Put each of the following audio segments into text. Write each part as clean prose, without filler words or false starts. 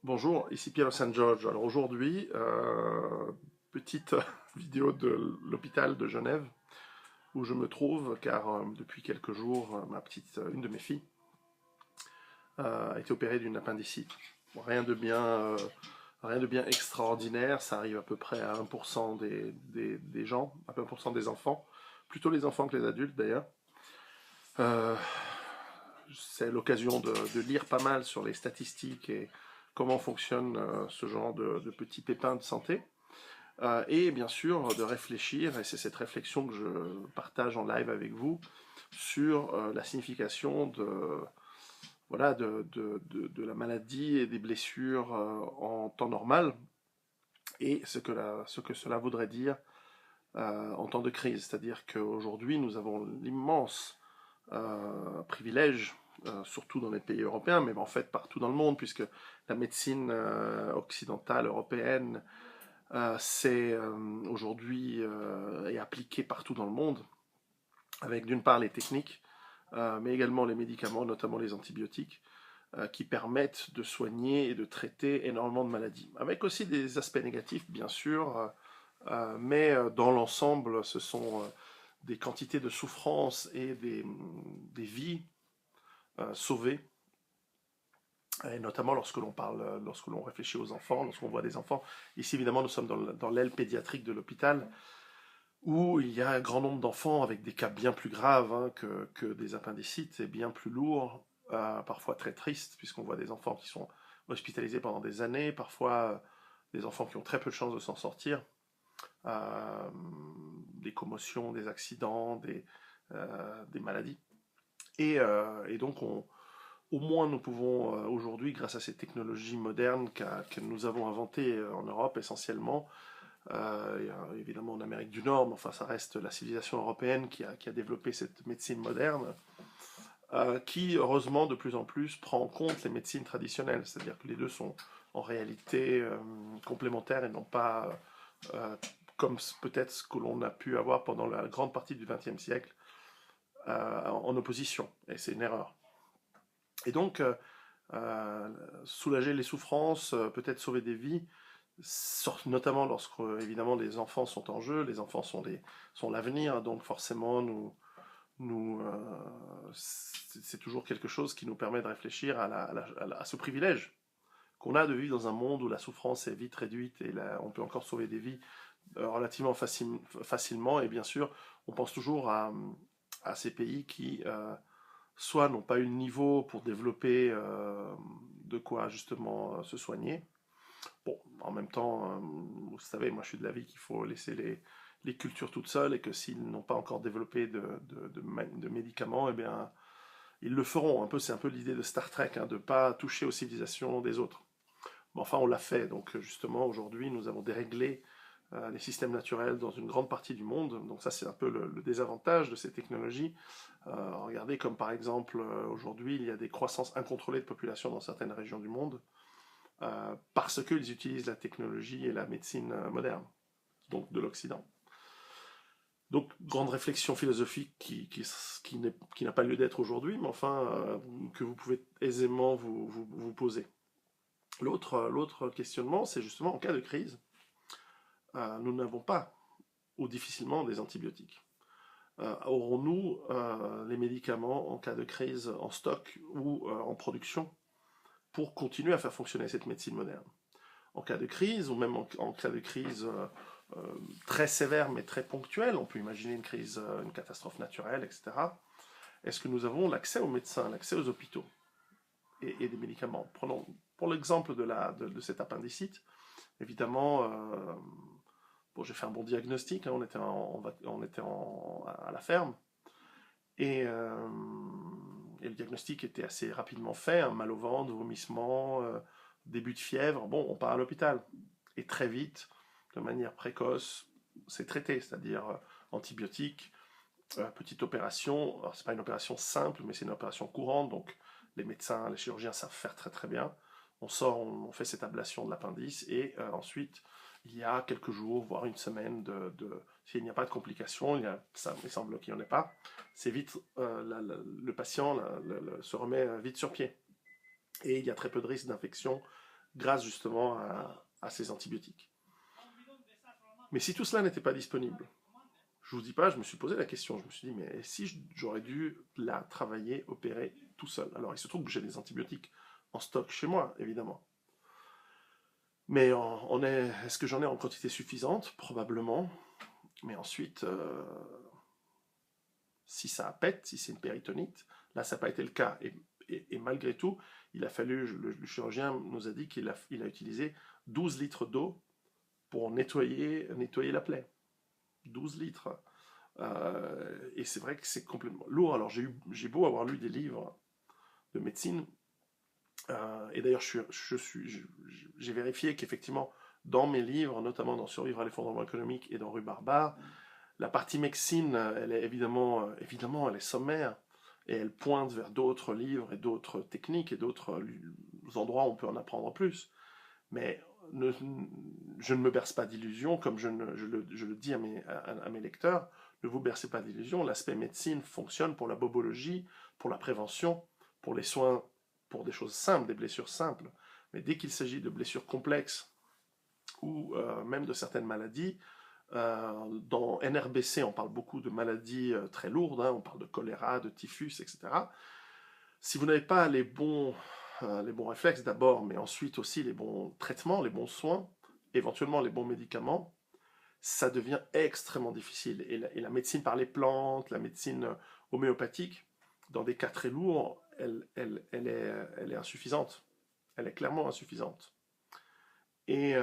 Bonjour, ici Piero San Giorgio. Alors aujourd'hui, petite vidéo de l'hôpital de Genève où je me trouve car depuis quelques jours, une de mes filles, a été opérée d'une appendicite. Bon, rien de bien extraordinaire, ça arrive à peu près à 1% des gens, à 1% des enfants, plutôt les enfants que les adultes d'ailleurs. Euh, c'est l'occasion de lire pas mal sur les statistiques et comment fonctionne ce genre de petits pépins de santé. Et bien sûr de réfléchir, et c'est cette réflexion que je partage en live avec vous, sur la signification voilà, de la maladie et des blessures en temps normal, et ce que cela voudrait dire en temps de crise. C'est-à-dire qu'aujourd'hui, nous avons l'immense privilège, surtout dans les pays européens, mais en fait partout dans le monde, puisque la médecine occidentale, européenne, c'est aujourd'hui est appliqué partout dans le monde, avec d'une part les techniques, mais également les médicaments, notamment les antibiotiques, qui permettent de soigner et de traiter énormément de maladies. Avec aussi des aspects négatifs, bien sûr, mais dans l'ensemble, ce sont des quantités de souffrance et des vies sauvées. Et notamment lorsque l'on parle, lorsque l'on réfléchit aux enfants, lorsqu'on voit des enfants. Ici, évidemment, nous sommes dans l'aile pédiatrique de l'hôpital, où il y a un grand nombre d'enfants avec des cas bien plus graves hein, que des appendicites et bien plus lourds, parfois très tristes, puisqu'on voit des enfants qui sont hospitalisés pendant des années, parfois des enfants qui ont très peu de chances de s'en sortir, euh, des commotions, des accidents, des maladies. Et donc, au moins, nous pouvons aujourd'hui, grâce à ces technologies modernes que nous avons inventées en Europe essentiellement, évidemment en Amérique du Nord, mais enfin ça reste la civilisation européenne qui a développé cette médecine moderne, qui heureusement de plus en plus prend en compte les médecines traditionnelles, c'est-à-dire que les deux sont en réalité complémentaires et non pas comme peut-être ce que l'on a pu avoir pendant la grande partie du XXe siècle en opposition, et c'est une erreur. Et donc, soulager les souffrances, peut-être sauver des vies, notamment lorsque évidemment les enfants sont en jeu, les enfants sont l'avenir, donc forcément c'est toujours quelque chose qui nous permet de réfléchir à ce privilège qu'on a de vivre dans un monde où la souffrance est vite réduite et là, on peut encore sauver des vies relativement facilement. Et bien sûr, on pense toujours à ces pays qui soit n'ont pas eu le niveau pour développer de quoi justement se soigner. Bon, en même temps, vous savez, moi je suis de l'avis qu'il faut laisser les cultures toutes seules et que s'ils n'ont pas encore développé de médicaments, eh bien, ils le feront. C'est un peu l'idée de Star Trek, hein, de ne pas toucher aux civilisations des autres. Mais enfin, on l'a fait. Donc, justement, aujourd'hui, nous avons déréglé les systèmes naturels dans une grande partie du monde. Donc, ça, c'est un peu le désavantage de ces technologies. Regardez, comme par exemple, aujourd'hui, il y a des croissances incontrôlées de population dans certaines régions du monde parce qu'ils utilisent la technologie et la médecine moderne, donc de l'Occident. Donc, grande réflexion philosophique qui n'a pas lieu d'être aujourd'hui, mais enfin, que vous pouvez aisément vous poser. L'autre questionnement, c'est justement en cas de crise, nous n'avons pas ou difficilement des antibiotiques. Aurons-nous les médicaments en cas de crise en stock ou en production pour continuer à faire fonctionner cette médecine moderne? En cas de crise, ou même en cas de crise très sévère mais très ponctuelle, on peut imaginer une crise, une catastrophe naturelle, etc. Est-ce que nous avons l'accès aux médecins, l'accès aux hôpitaux et des médicaments? Prenons pour l'exemple de cet appendicite, évidemment, bon, j'ai fait un bon diagnostic, hein, on était à la ferme, et, euh, et, le diagnostic était assez rapidement fait, hein, mal au ventre, vomissement, début de fièvre, bon, on part à l'hôpital. Et très vite, de manière précoce, c'est traité, c'est-à-dire antibiotiques, petite opération. Alors, c'est pas une opération simple, mais c'est une opération courante, donc les médecins, les chirurgiens savent faire très très bien. On sort, on fait cette ablation de l'appendice, et ensuite, il y a quelques jours, voire une semaine, s'il n'y a pas de complications, il semble qu'il n'y en ait pas, c'est vite, le patient se remet vite sur pied. Et il y a très peu de risques d'infection grâce justement à ces antibiotiques. Mais si tout cela n'était pas disponible, je vous dis pas, je me suis posé la question, je me suis dit, mais si j'aurais dû la travailler, opérer tout seul? Alors il se trouve que j'ai des antibiotiques en stock chez moi, évidemment. Mais est-ce que j'en ai en quantité suffisante? Probablement. Mais ensuite, si ça pète, si c'est une péritonite, là ça n'a pas été le cas. Et malgré tout, il a fallu, le chirurgien nous a dit qu'il a utilisé 12 litres d'eau pour nettoyer la plaie. 12 litres. Et c'est vrai que c'est complètement lourd. Alors j'ai beau avoir lu des livres de médecine, et d'ailleurs j'ai vérifié qu'effectivement dans mes livres, notamment dans Survivre à l'effondrement économique et dans Rue Barbare, la partie médecine, elle est évidemment elle est sommaire, et elle pointe vers d'autres livres et d'autres techniques et d'autres endroits où on peut en apprendre plus. Mais je ne me berce pas d'illusions, comme je le dis à mes lecteurs, ne vous bercez pas d'illusions, l'aspect médecine fonctionne pour la bobologie, pour la prévention, pour les soins, pour des choses simples, des blessures simples. Mais dès qu'il s'agit de blessures complexes, ou même de certaines maladies, dans NRBC, on parle beaucoup de maladies très lourdes, hein, on parle de choléra, de typhus, etc. Si vous n'avez pas les bons réflexes d'abord, mais ensuite aussi les bons traitements, les bons soins, éventuellement les bons médicaments, ça devient extrêmement difficile. Et la médecine par les plantes, la médecine homéopathique, dans des cas très lourds, elle est insuffisante. Elle est clairement insuffisante. Et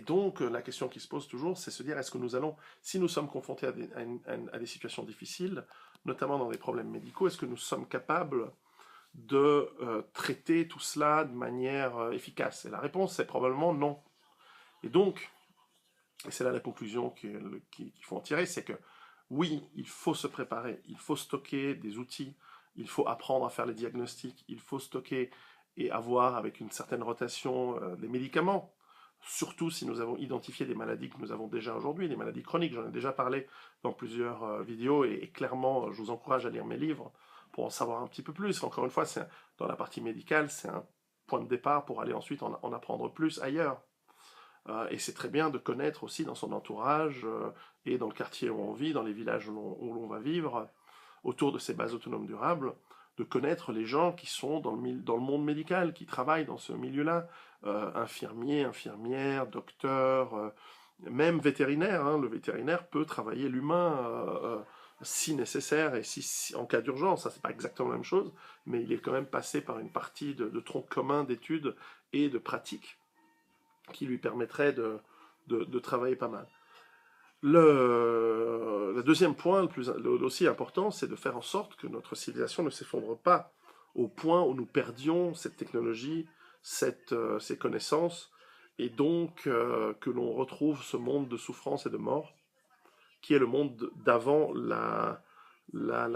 donc, la question qui se pose toujours, c'est se dire, est-ce que nous allons, si nous sommes confrontés à des situations difficiles, notamment dans des problèmes médicaux, est-ce que nous sommes capables de traiter tout cela de manière efficace? Et la réponse est probablement non. Et donc, et c'est là la conclusion qu'il faut en tirer, c'est que oui, il faut se préparer, il faut stocker des outils, il faut apprendre à faire les diagnostics, il faut stocker et avoir avec une certaine rotation des médicaments, surtout si nous avons identifié des maladies que nous avons déjà aujourd'hui, des maladies chroniques. J'en ai déjà parlé dans plusieurs vidéos, et clairement, je vous encourage à lire mes livres pour en savoir un petit peu plus. Encore une fois, dans la partie médicale, c'est un point de départ pour aller ensuite en apprendre plus ailleurs. Et c'est très bien de connaître aussi dans son entourage et dans le quartier où on vit, dans les villages où l'on va vivre, autour de ces bases autonomes durables, de connaître les gens qui sont dans le monde médical, qui travaillent dans ce milieu-là, infirmiers, infirmières, docteurs, même vétérinaires. Hein. Le vétérinaire peut travailler l'humain si nécessaire et en cas d'urgence. Ça, c'est pas exactement la même chose, mais il est quand même passé par une partie de tronc commun d'études et de pratiques qui lui permettrait de travailler pas mal. Le deuxième point, aussi important, c'est de faire en sorte que notre civilisation ne s'effondre pas au point où nous perdions cette technologie, ces connaissances, et donc que l'on retrouve ce monde de souffrance et de mort, qui est le monde d'avant la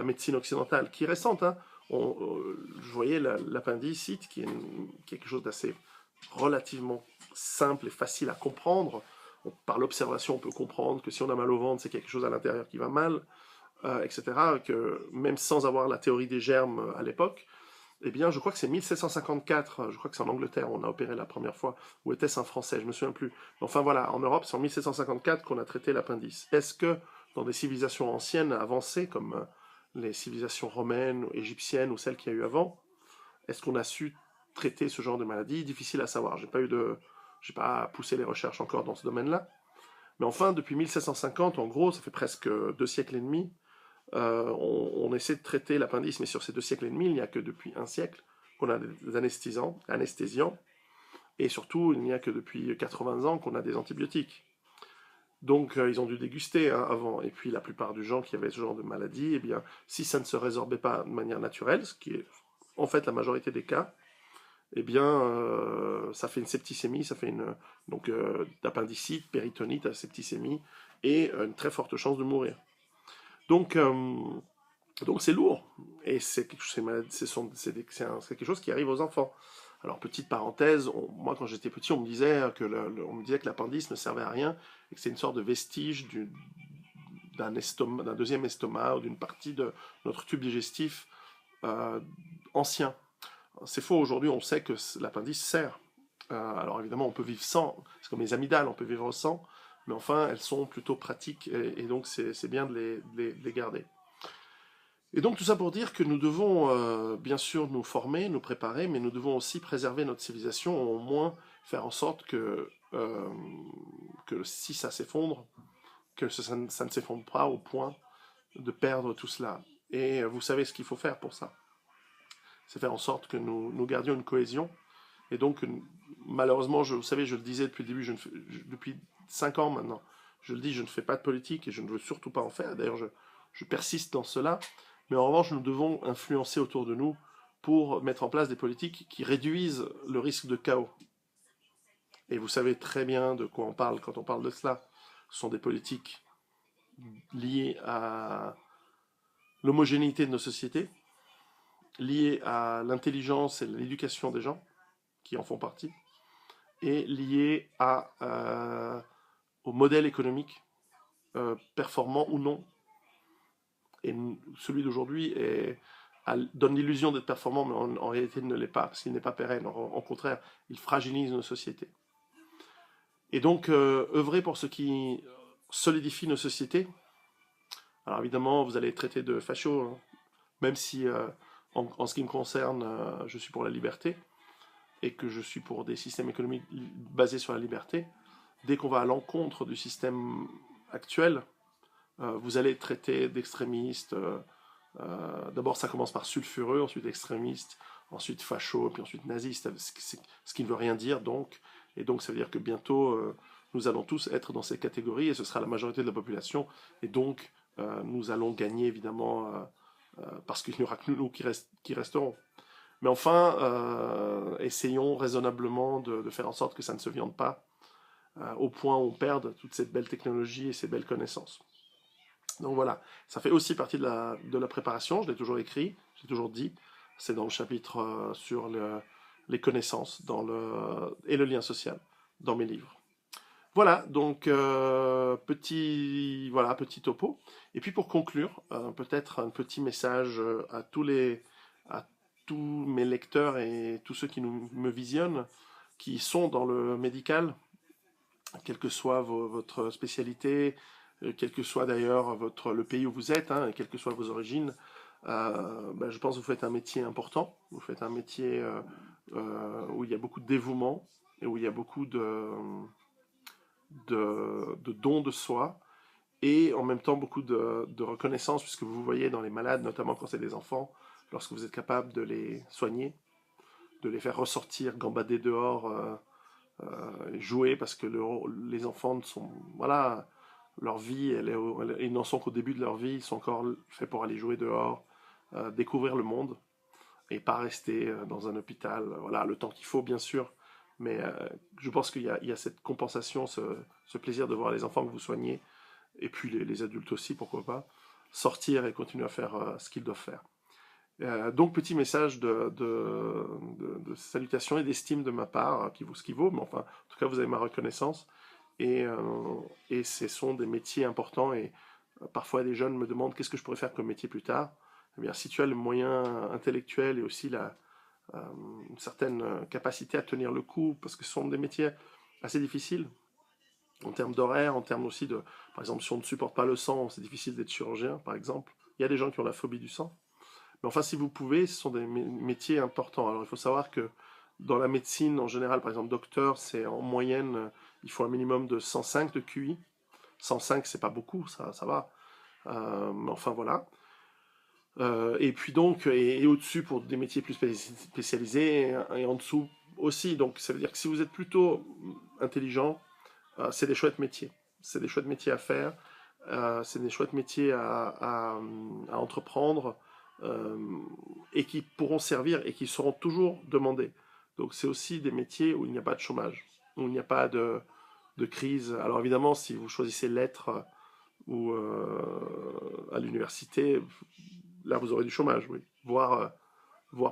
médecine occidentale, qui est récente. Hein. Je voyais l'appendicite, qui est quelque chose d'assez relativement simple et facile à comprendre. Par l'observation, on peut comprendre que si on a mal au ventre, c'est quelque chose à l'intérieur qui va mal, etc. Que même sans avoir la théorie des germes à l'époque, eh bien, je crois que c'est 1754, je crois que c'est en Angleterre, on a opéré la première fois, ou était-ce un Français, je ne me souviens plus. Enfin voilà, en Europe, c'est en 1754 qu'on a traité l'appendice. Est-ce que dans des civilisations anciennes, avancées, comme les civilisations romaines, égyptiennes, ou celles qu'il y a eu avant, est-ce qu'on a su traiter ce genre de maladie? Difficile à savoir. J'ai pas poussé les recherches encore dans ce domaine-là. Mais enfin, depuis 1750, en gros, ça fait presque 2 siècles et demi, on essaie de traiter l'appendice, mais sur ces 2 siècles et demi, il n'y a que depuis 1 siècle qu'on a des anesthésiants, et surtout, il n'y a que depuis 80 ans qu'on a des antibiotiques. Donc, ils ont dû déguster hein, avant. Et puis, la plupart des gens qui avaient ce genre de maladie, eh bien, si ça ne se résorbait pas de manière naturelle, ce qui est en fait la majorité des cas, eh bien, ça fait une septicémie, ça fait d'appendicite, péritonite, septicémie, et une très forte chance de mourir. Donc c'est lourd, et c'est quelque chose qui arrive aux enfants. Alors, petite parenthèse, moi quand j'étais petit, on me disait que l'appendice ne servait à rien, et que c'est une sorte de vestige d'un deuxième estomac, ou d'une partie de notre tube digestif ancien. C'est faux, aujourd'hui on sait que l'appendice sert Alors évidemment, on peut vivre sans, c'est comme les amygdales, on peut vivre sans, mais enfin, elles sont plutôt pratiques, et donc c'est bien de les garder. Et donc tout ça pour dire que nous devons bien sûr nous former, nous préparer, mais nous devons aussi préserver notre civilisation, au moins faire en sorte que si ça s'effondre, que ça ne s'effondre pas au point de perdre tout cela. Et vous savez ce qu'il faut faire pour ça. C'est faire en sorte que nous gardions une cohésion. Et donc, malheureusement, vous savez, je le disais depuis le début, depuis 5 ans maintenant, je le dis, je ne fais pas de politique et je ne veux surtout pas en faire. D'ailleurs, je persiste dans cela. Mais en revanche, nous devons influencer autour de nous pour mettre en place des politiques qui réduisent le risque de chaos. Et vous savez très bien de quoi on parle quand on parle de cela. Ce sont des politiques liées à l'homogénéité de nos sociétés, liées à l'intelligence et l'éducation des gens, qui en font partie, et liées au modèle économique, performant ou non. Et celui d'aujourd'hui donne l'illusion d'être performant, mais en réalité il ne l'est pas, parce qu'il n'est pas pérenne. Au contraire, il fragilise nos sociétés. Et donc, œuvrer pour ce qui solidifie nos sociétés. Alors évidemment, vous allez être traité de facho, hein, même si, en ce qui me concerne, je suis pour la liberté, et que je suis pour des systèmes économiques basés sur la liberté. Dès qu'on va à l'encontre du système actuel, vous allez être traité d'extrémiste. D'abord, ça commence par sulfureux, ensuite extrémiste, ensuite facho, puis ensuite naziste, ce qui ne veut rien dire donc. Et donc, ça veut dire que bientôt, nous allons tous être dans ces catégories, et ce sera la majorité de la population. Et donc, nous allons gagner, évidemment, parce qu'il n'y aura que nous qui resterons. Mais enfin, essayons raisonnablement de faire en sorte que ça ne se viande pas, au point où on perde toute cette belle technologie et ces belles connaissances. Donc voilà, ça fait aussi partie de la préparation, je l'ai toujours écrit, j'ai toujours dit, c'est dans le chapitre sur les connaissances et le lien social dans mes livres. Voilà, donc petit topo. Et puis pour conclure, peut-être un petit message à tous mes lecteurs et tous ceux qui me visionnent, qui sont dans le médical, quelle que soit votre spécialité, quel que soit d'ailleurs le pays où vous êtes, hein, et quelles que soient vos origines, je pense que vous faites un métier important, vous faites un métier où il y a beaucoup de dévouement, et où il y a beaucoup de dons de soi, et en même temps beaucoup de reconnaissance, puisque vous voyez dans les malades, notamment quand c'est des enfants, lorsque vous êtes capable de les soigner, de les faire ressortir, gambader dehors, jouer, parce que les enfants sont, voilà, leur vie, ils n'en sont qu'au début de leur vie, ils sont encore faits pour aller jouer dehors, découvrir le monde, et pas rester dans un hôpital, voilà, le temps qu'il faut bien sûr, mais je pense qu'il y a cette compensation, ce plaisir de voir les enfants que vous soignez, et puis les adultes aussi, pourquoi pas, sortir et continuer à faire ce qu'ils doivent faire. Donc petit message de salutation et d'estime de ma part, qui vaut ce qui vaut, mais enfin, en tout cas vous avez ma reconnaissance, et ce sont des métiers importants, et parfois des jeunes me demandent qu'est-ce que je pourrais faire comme métier plus tard. Eh bien, si tu as le moyen intellectuel et aussi une certaine capacité à tenir le coup, parce que ce sont des métiers assez difficiles, en termes d'horaire, en termes aussi de... Par exemple, si on ne supporte pas le sang, c'est difficile d'être chirurgien, par exemple. Il y a des gens qui ont la phobie du sang. Mais enfin, si vous pouvez, ce sont des métiers importants. Alors, il faut savoir que dans la médecine, en général, par exemple, docteur, c'est en moyenne, il faut un minimum de 105 de QI. 105, c'est pas beaucoup, ça va. Mais enfin, voilà. Et puis donc, et au-dessus pour des métiers plus spécialisés, et en dessous aussi. Donc, ça veut dire que si vous êtes plutôt intelligent, c'est des chouettes métiers. C'est des chouettes métiers à faire. C'est des chouettes métiers à entreprendre, et qui pourront servir et qui seront toujours demandés. Donc c'est aussi des métiers où il n'y a pas de chômage, où il n'y a pas de crise. Alors évidemment, si vous choisissez lettres ou à l'université, là vous aurez du chômage, oui. Voire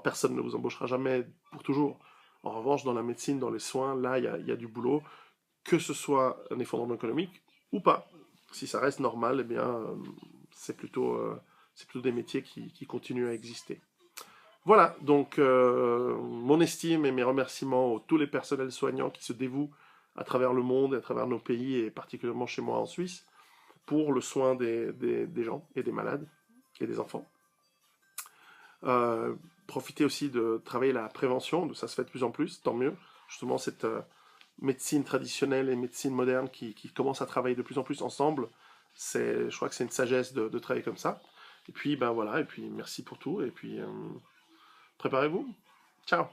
personne ne vous embauchera jamais pour toujours. En revanche, dans la médecine, dans les soins, là, il y a du boulot, que ce soit un effondrement économique ou pas. Si ça reste normal, eh bien, c'est plutôt des métiers qui continuent à exister. Voilà, donc mon estime et mes remerciements à tous les personnels soignants qui se dévouent à travers le monde, à travers nos pays, et particulièrement chez moi en Suisse, pour le soin des gens et des malades et des enfants. Profitez aussi de travailler la prévention, ça se fait de plus en plus, tant mieux. Justement, cette médecine traditionnelle et médecine moderne qui commencent à travailler de plus en plus ensemble, je crois que c'est une sagesse de travailler comme ça. Et puis, ben voilà, et puis merci pour tout, et puis préparez-vous. Ciao!